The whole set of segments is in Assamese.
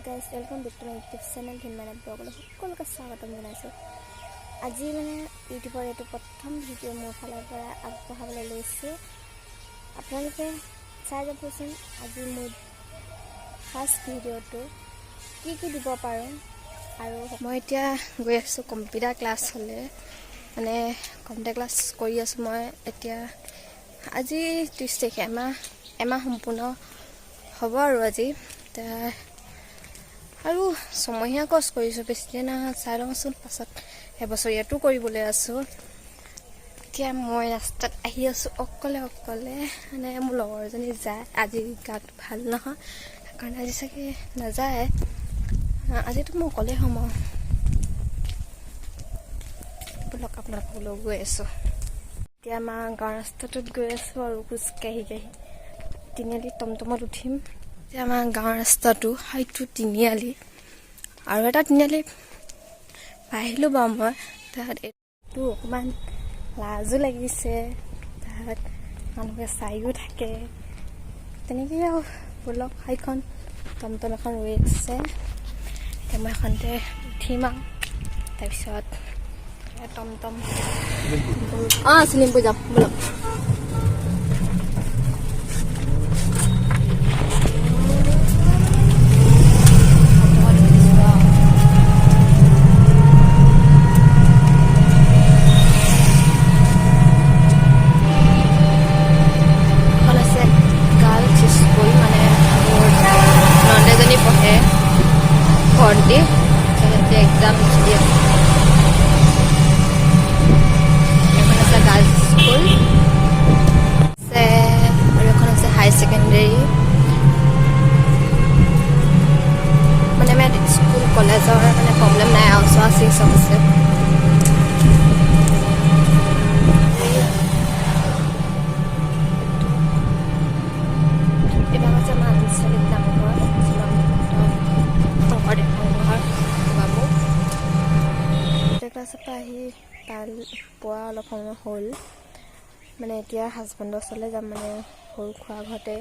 guys, welcome back to my YouTube channel Hinmana Blog. সকলোকে স্বাগতম জনাইছো। আজি মানে ইউটিউবৰ এটো প্ৰথম ভিডিও মোৰ ফালৰ পৰা আগবঢ়াবলৈ লৈছো। আপোনালোকে চাই যাবচোন আজি মোৰ ফাৰ্ষ্ট ভিডিওটো কি দিব পাৰো। আৰু মই এতিয়া গৈ আছো কম্পিউটাৰ ক্লাছ হলে মানে কম্পিউটাৰ ক্লাছ কৰি আছো মই এতিয়া আজি 30 তাৰিখ এমাহ সম্পূৰ্ণ হ'ব আৰু আজি আৰু সময় কষ্ট কৰিছো বেছি না চাই লওঁচোন পাছত এবছৰীয়াটো কৰিবলৈ আছো। এতিয়া মই ৰাস্তাত আহি আছো অকলে মানে মোৰ লগৰজনী যায় আজি গাত ভাল নহয় কাৰণ আজি চাগে নাযায় আজিতো মই অকলে হ'ম ব্লগ আপোনালোকক লৈ গৈ আছো। এতিয়া আমাৰ গাঁৱৰ ৰাস্তাটোত গৈ আছো আৰু খোজকাঢ়ি তিনিআলি টমটমত উঠিম। এতিয়া আমাৰ গাঁৱৰ ৰাস্তাটো হয়তো তিনিআলি আৰু এটা তিনিআলি পাইলো বাৰু মই তাত এইটো অকণমান লাজো লাগিছে তাত মানুহে চাইও থাকে তেনেকৈ আৰু ব্লগ সেইখন টমটম এখন ৰৈ আছে এতিয়া মই এখনতে উঠিম আৰু তাৰপিছত টমটম চিলিমপুৰ যাম blog exam dia. Yang mana saya girls school, saya high secondary. Mana school college और mana problem नहीं है उसका सही समझे. Iba macam mana selit nama gua, sebab ada ক্লাছপাহি পাল পোৱা অলপ সময় হ'ল মানে এতিয়া হাজবেণ্ডৰ ওচৰলৈ যাম মানে সৰু খোৱা ঘৰতে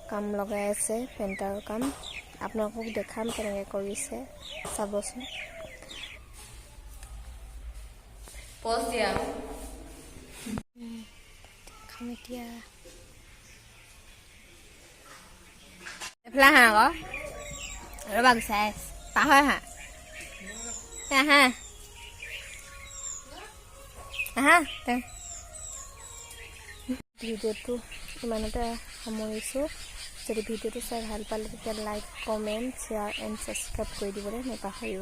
কাম লগাই আছে পেইণ্টাৰৰ কাম আপোনালোকক দেখাম কেনেকৈ কৰিছে চাবচোন খাম এতিয়া এফালে হা আকৌ ৰ'বা গুচাই পাহৰ হা ভিডিঅ'টো ইমানতে সামৰিছোঁ যদি ভিডিঅ'টো চাই ভাল পালে তেতিয়া like comment share and subscribe কৰি দিবলৈ নাপাহৰিব।